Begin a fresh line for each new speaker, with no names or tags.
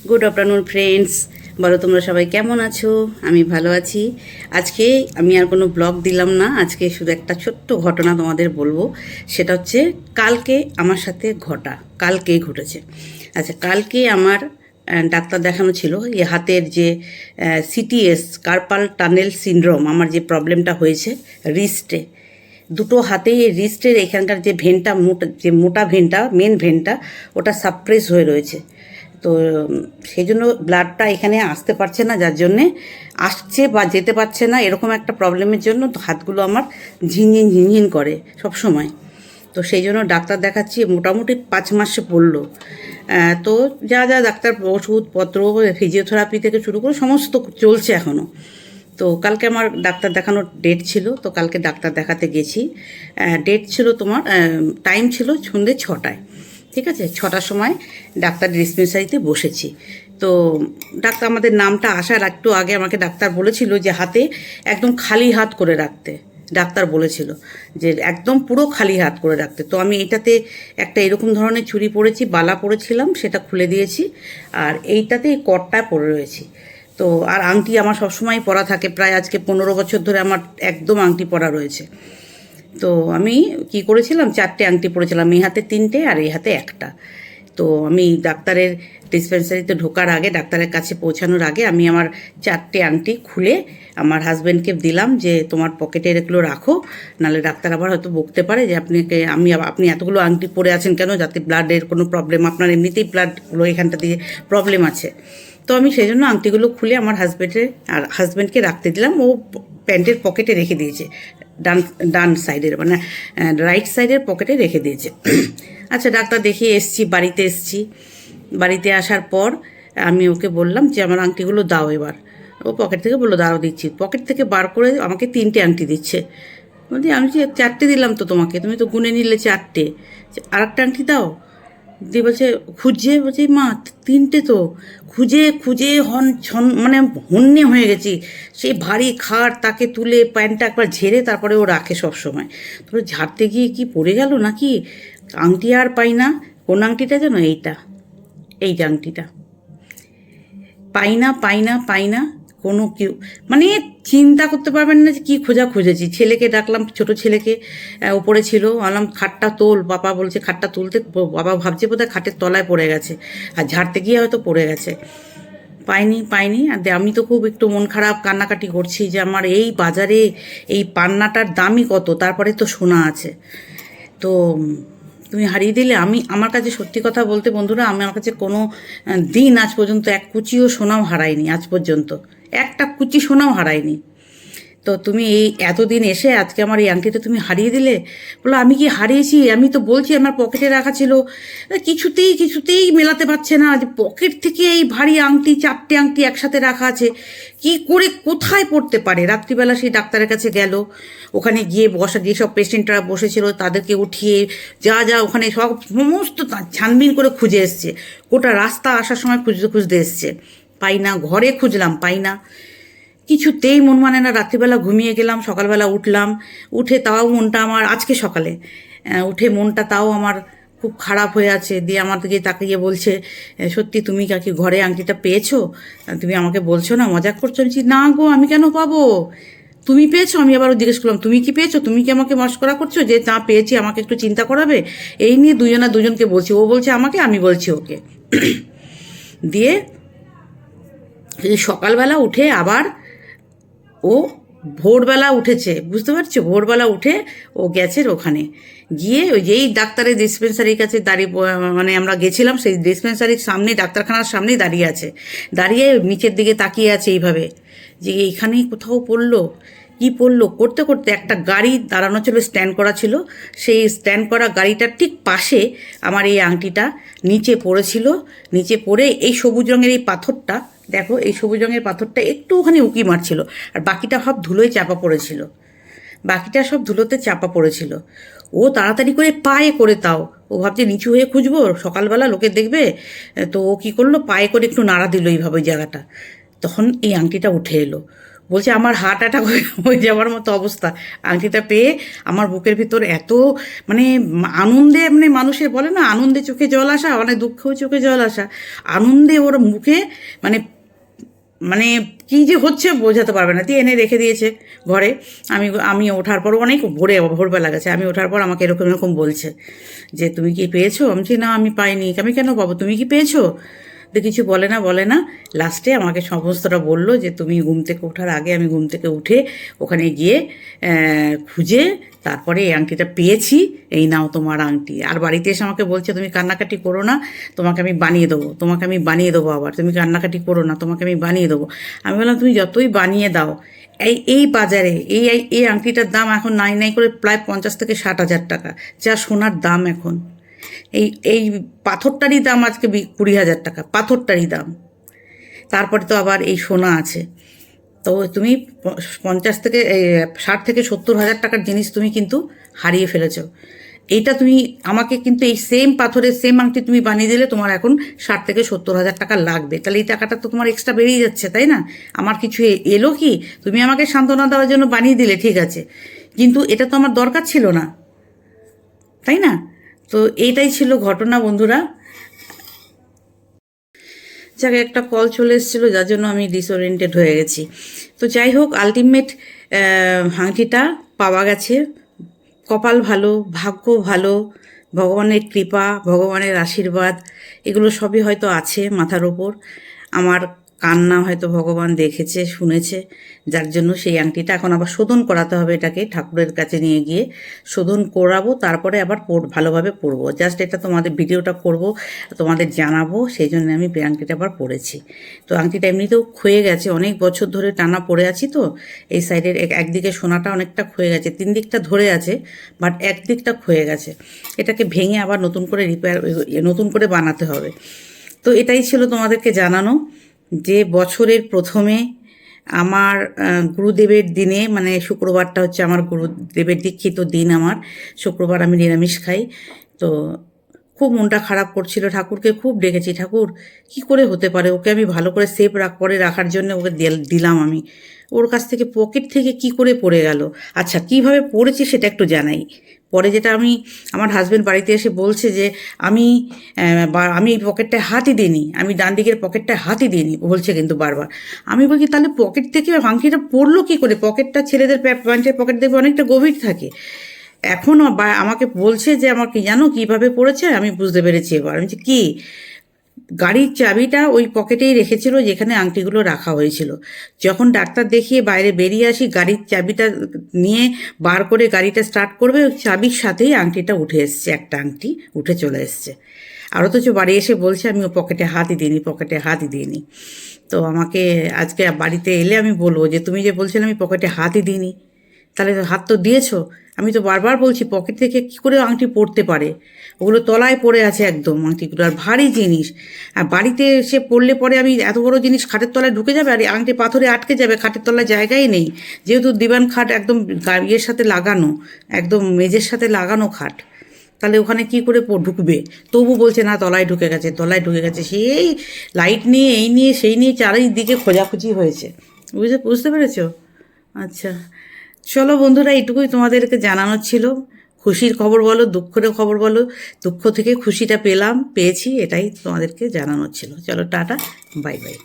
Good afternoon friends, বলো তোমরা সবাই কেমন আছো? আমি ভালো আছি। আজকে আমি আর কোনো ব্লগ দিলাম না, আজকে শুধু একটা ছোট্ট ঘটনা তোমাদের বলবো। সেটা হচ্ছে কালকে আমার সাথে কালকেই ঘটেছে। আচ্ছা, কালকে আমার ডাক্তার দেখানো ছিল এই হাতের যে সিটিএস কার্পাল টানেল সিনড্রোম, আমার যে প্রবলেমটা হয়েছে রিস্টে, দুটো হাতেই এই রিস্টের এখানকার যে ভেনটা মোটা ভেনটা, মেন ভেনটা, ওটা সাপ্রেস হয়ে রয়েছে। তো সেই জন্য ব্লাডটা এখানে আসতে পারছে না, যার জন্যে আসছে বা যেতে পারছে না, এরকম একটা প্রবলেমের জন্য হাতগুলো আমার ঝিনঝিন ঝিনঝিন করে সব সময়। তো সেই জন্য ডাক্তার দেখাচ্ছি, মোটামুটি 5 মাসে পড়লো। তো যা যা ডাক্তার ওষুধপত্র, ফিজিওথেরাপি থেকে শুরু করে সমস্ত চলছে এখনও। তো কালকে আমার ডাক্তার দেখানোর ডেট ছিল, তো কালকে ডাক্তার দেখাতে গেছি। ডেট ছিল তোমার, টাইম ছিল সন্ধ্যে 6টায়। ঠিক আছে, 6টার সময় ডাক্তার ডিসপেন্সারিতে বসেছি। তো ডাক্তার আমাদের নামটা আসার একটু আগে আমাকে ডাক্তার বলেছিল যে হাতে একদম খালি হাত করে রাখতে। ডাক্তার বলেছিল যে একদম পুরো খালি হাত করে রাখতে। তো আমি এটাতে একটা এরকম ধরনের চুড়ি পরেছি, বালা পরেছিলাম, সেটা খুলে দিয়েছি। আর এইটাতে এই কটটা পরে রয়েছি। তো আর আংটি আমার সবসময় পরা থাকে, প্রায় আজকে 15 বছর ধরে আমার একদম আংটি পরা রয়েছে। তো আমি কি করেছিলাম, 4টে আংটি পরেছিলাম, এই হাতে 3টে আর এই হাতে একটা। তো আমি ডাক্তারের ডিসপেন্সারিতে ঢোকার আগে, ডাক্তারের কাছে পৌঁছানোর আগে আমি আমার 4টে আংটি খুলে আমার হাজব্যান্ডকে দিলাম যে তোমার পকেটে এগুলো রাখো, নাহলে ডাক্তার আবার হয়তো বকতে পারে যে আপনি এতগুলো আংটি পরে আছেন কেন, যাতে ব্লাডের কোনো প্রবলেম, আপনার এমনিতেই ব্লাডগুলো এখানটা দিয়ে প্রবলেম আছে। তো আমি সেই জন্য আংটিগুলো খুলে আমার হাজব্যান্ডকে রাখতে দিলাম। ও প্যান্টের পকেটে রেখে দিয়েছে, ডান সাইডের, মানে রাইট সাইডের পকেটে রেখে দিয়েছে। আচ্ছা, ডাক্তার দেখিয়ে বাড়িতে এসছি। বাড়িতে আসার পর আমি ওকে বললাম যে আমার আংটিগুলো দাও এবার। ও পকেট থেকে বললো দাও দিচ্ছি। পকেট থেকে বার করে আমাকে 3টে আংটি দিচ্ছে। বলছি আমি যে 4টে দিলাম তো তোমাকে, তুমি তো গুনে নিলে 4টে, আর একটা আংটি দাও। দিয়ে বলছে বলছে মা 3টে তো, খুঁজে খুঁজে মানে হন্যে হয়ে গেছি। সেই ভারী খাট, তাকে তুলে প্যান্টটা একবার ঝেড়ে তারপরে ও রাখে সব সময়। তারপরে ঝাড়তে গিয়ে কি পড়ে গেল নাকি, আংটি আর পাই না। কোন আংটিটা যেন, এইটা আংটিটা পাই না। কোনো কেউ মানে চিন্তা করতে পারবেন না যে কী খুঁজেছি। ছেলেকে ডাকলাম, ছোট ছেলেকে, ওপরে ছিল, বললাম খাটটা তোল। বাবা বলছে খাটটা তুলতে, বাবা ভাবছে বোধহয় খাটের তলায় পড়ে গেছে, আর ঝাড়তে গিয়ে হয়তো পড়ে গেছে। পাইনি। আর আমি তো খুব একটু মন খারাপ, কান্নাকাটি করছি যে আমার এই বাজারে এই পান্নাটার দামই কত, তারপরে তো সোনা আছে। তো তুমি হারিয়ে দিলে। আমার কাছে সত্যি কথা বলতে বন্ধুরা, আমার কাছে কোনো দিন আজ পর্যন্ত এক কুচিও সোনাও হারায়নি, আজ পর্যন্ত একটা কুচি সোনাও হারায়নি। তো তুমি এই এতদিন এসে আজকে আমার এই আংটিটা তুমি হারিয়ে দিলে। বলো আমি কি হারিয়েছি? আমি তো বলছি আমার পকেটে রাখা ছিল। কিছুতেই মেলাতে পারছে না যে পকেট থেকে এই ভারী আংটি, 4টে আংটি একসাথে রাখা আছে, কি করে কোথায় পড়তে পারে। রাত্রিবেলা সেই ডাক্তারের কাছে গেল, ওখানে গিয়ে যেসব পেশেন্টরা বসেছিল তাদেরকে উঠিয়ে যা ওখানে সমস্ত ছানবিন করে খুঁজে এসছে। গোটা রাস্তা আসার সময় খুঁজতে এসছে, পাই না। ঘরে খুঁজলাম, পাই না। কিছুতেই মন মানে না। রাত্রিবেলা ঘুমিয়ে গেলাম, সকালবেলা উঠে তাও মনটা আমার, আজকে সকালে উঠে মনটা তাও আমার খুব খারাপ হয়ে আছে। দিয়ে আমার দিকে তাকিয়ে বলছে, সত্যি তুমি কি ঘরে আংটিটা পেয়েছো? তুমি আমাকে বলছো না, মজা করছো? আমি না গো, আমি কেন পাবো? তুমি পেয়েছো? আমি আবারও জিজ্ঞেস করলাম তুমি কি পেয়েছো? তুমি কি আমাকে মস্করা করছো যে না পেয়েছি, আমাকে একটু চিন্তা করাবে? এই নিয়ে দুজনকে বলছি, ও বলছে আমাকে, আমি বলছি ওকে। দিয়ে সকালবেলা উঠে আবার ও ভোরবেলা উঠেছে, বুঝতে পারছো? ভোরবেলা উঠে ও গেছে ওখানে গিয়ে ওই যেই ডাক্তারের ডিসপেন্সারির কাছে মানে আমরা গেছিলাম, সেই ডিসপেন্সারির সামনে, ডাক্তারখানার সামনেই দাঁড়িয়ে নিচের দিকে তাকিয়ে আছে এইভাবে, যে এইখানেই কোথাও পড়লো। করতে একটা গাড়ি দাঁড়ানো ছিল, স্ট্যান্ড করা ছিল, সেই স্ট্যান্ড করা গাড়িটার ঠিক পাশে আমার এই আংটিটা নিচে পড়েছিল। নিচে পড়ে এই সবুজ রঙের এই পাথরটা, দেখো এই সবুজ রঙের পাথরটা একটুখানি উঁকি মারছিল, আর বাকিটা সব ধুলোয় চাপা পড়েছিল। ও তাড়াতাড়ি করে পায়ে করে, তাও ও ভাবছে নিচু হয়ে খুঁজবো, সকালবেলা লোকে দেখবে। তো ও কী করলো, পায়ে করে একটু নাড়া দিল এইভাবে ওই জায়গাটা। তখন এই আংটিটা বলছে আমার হার্ট অ্যাটাক হয়ে যাওয়ার মতো অবস্থা। আংটিটা পেয়ে আমার বুকের ভিতর এত মানে আনন্দে, মানে মানুষের বলে না আনন্দে চোখে জল আসা, মানে দুঃখেও চোখে জল আসা, আনন্দে ওর মুখে মানে মানে কী যে হচ্ছে বোঝাতে পারবে না। দিয়ে এনে রেখে দিয়েছে ঘরে। আমি ওঠার পর অনেক ভোরবেলা গেছে, আমি ওঠার পর আমাকে এরকম এরকম বলছে যে তুমি কি পেয়েছো? আমি বলছি না আমি পাইনি। আমি কেন পাবো, তুমি কি পেয়েছো? তো কিছু বলে না লাস্টে আমাকে সমস্তটা বললো যে তুমি ঘুম থেকে ওঠার আগে আমি ঘুম থেকে উঠে ওখানে গিয়ে খুঁজে তারপরে এই আংটিটা পেয়েছি, এই নাও তোমার আংটি। আর বাড়িতে এসে আমাকে বলছে তুমি কান্নাকাটি করো না, তোমাকে আমি বানিয়ে দেবো, আবার তুমি কান্নাকাটি করো না, তোমাকে আমি বানিয়ে দেবো। আমি বললাম তুমি যতই বানিয়ে দাও, এই বাজারে এই আংটিটার দাম এখন নাই করে প্রায় 50 থেকে 60 হাজার টাকা, যা সোনার দাম এখন। এই পাথরটারই দাম আজকে 20,000 টাকা, পাথরটারই দাম। তারপরে তো আবার এই সোনা আছে। তো তুমি 50 থেকে 60 থেকে 70 হাজার টাকার জিনিস তুমি কিন্তু হারিয়ে ফেলেছো। এইটা তুমি আমাকে কিন্তু এই সেম পাথরের সেম আংটি তুমি বানিয়ে দিলে তোমার এখন 60 থেকে 70 হাজার টাকা লাগবে। তাহলে এই টাকাটা তো তোমার এক্সট্রা বেরিয়ে যাচ্ছে, তাই না? আমার কিছু এলো কি? তুমি আমাকে সান্ত্বনা দেওয়ার জন্য বানিয়ে দিলে, ঠিক আছে, কিন্তু এটা তো আমার দরকার ছিল না, তাই না? তো এইটাই ছিল ঘটনা বন্ধুরা। যাকে একটা কল চলে এসেছিলো, যার জন্য আমি ডিসওরিয়েন্টেড হয়ে গেছি। তো যাই হোক, আলটিমেট আংটিটা পাওয়া গেছে। কপাল ভালো, ভাগ্য ভালো, ভগবানের কৃপা, ভগবানের আশীর্বাদ, এগুলো সবই হয়তো আছে মাথার ওপর। আমার কান্না হয়তো ভগবান দেখেছে, শুনেছে, যার জন্য সেই আংটিটা এখন আবার শোধন করাতে হবে। এটাকে ঠাকুরের কাছে নিয়ে গিয়ে শোধন করাবো, তারপরে আবার ভালোভাবে পরবো। জাস্ট এটা তোমাদের ভিডিওটা করব, তোমাদের জানাবো, সেই জন্য আমি আংটিটা আবার পরেছি। তো আংটিটা এমনিতেও ক্ষয়ে গেছে, অনেক বছর ধরে টানা পরে আছি। তো এই সাইডের একদিকে সোনাটা অনেকটা ক্ষয়ে গেছে, 3 দিকটা ধরে আছে, বাট একদিকটা ক্ষয়ে গেছে। এটাকে ভেঙে আবার নতুন করে বানাতে হবে। তো এটাই ছিল তোমাদেরকে জানানো যে বছরের প্রথমে আমার গুরুদেবের দিনে, মানে শুক্রবারটা হচ্ছে আমার গুরুদেবের দীক্ষিত দিন। আমার শুক্রবার আমি নিরামিষ খাই। তো খুব মনটা খারাপ করছিল, ঠাকুরকে খুব ডেকেছি, ঠাকুর কি করে হতে পারে, ওকে আমি ভালো করে সেফ রাখার জন্য ওকে দিলাম আমি। ওর কাছ থেকে পকেট থেকে কি করে পড়ে গেল। আচ্ছা, কিভাবে পড়েছি সেটা একটু জানাই। পরে যেটা আমার হাজব্যান্ড বাড়িতে এসে বলছে যে আমি পকেটটায় হাতই দিইনি, আমি ডান দিকের পকেটটায় হাতই দিইনি বলছে কিন্তু বারবার। আমি বলছি তাহলে পকেট থেকে আংটিটা পড়লো কী করে? পকেটটা ছেলেদের প্যান্টের পকেট দেখবে অনেকটা গভীর থাকে। এখনও আমাকে বলছে যে আমার কি জানো কীভাবে পড়েছে, আমি বুঝতে পেরেছি এবার। আমি বলছি কী? গাড়ির চাবিটা ওই পকেটেই রেখেছিল যেখানে আংটিগুলো রাখা হয়েছিল। যখন ডাক্তার দেখিয়ে বাইরে বেরিয়ে আসি, গাড়ির চাবিটা নিয়ে বার করে গাড়িটা স্টার্ট করবে, ওই চাবির সাথেই আংটিটা উঠে এসছে, একটা আংটি উঠে চলে এসছে। আর অথচ বাড়ি এসে বলছে আমি ও পকেটে হাতই দিইনি। তো আমাকে আজকে বাড়িতে এলে আমি বলবো যে তুমি যে বলছিলে আমি পকেটে হাতই দিইনি, তাহলে হাত তো দিয়েছো। আমি তো বারবার বলছি পকেট থেকে কী করে আংটি পড়তে পারে, ওগুলো তলায় পড়ে আছে একদম আংটিগুলো, আর ভারী জিনিস। আর বাড়িতে এসে পড়লে পরে আমি এত বড় জিনিস খাটের তলায় ঢুকে যাবে, আর আংটি পাথরে আটকে যাবে, খাটের তলায় জায়গাই নেই। যেহেতু দিবান খাট একদম ইয়ের সাথে লাগানো, একদম মেঝের সাথে লাগানো খাট, তাহলে ওখানে কি করে ঢুকবে? তবু বলছে না তলায় ঢুকে গেছে। সেই লাইট নিয়ে এই নিয়ে সেই নিয়ে চারিদিকে খোঁজাখুঁজি হয়েছে। বুঝতে পেরেছো? আচ্ছা, চলো বন্ধুরা, এইটুকুই তোমাদেরকে জানানোর ছিল। খুশির খবর বলো, দুঃখের খবর বলো, দুঃখ থেকে খুশিটা পেয়েছি, এটাই তোমাদেরকে জানানোর ছিল। চলো টাটা, বাই বাই।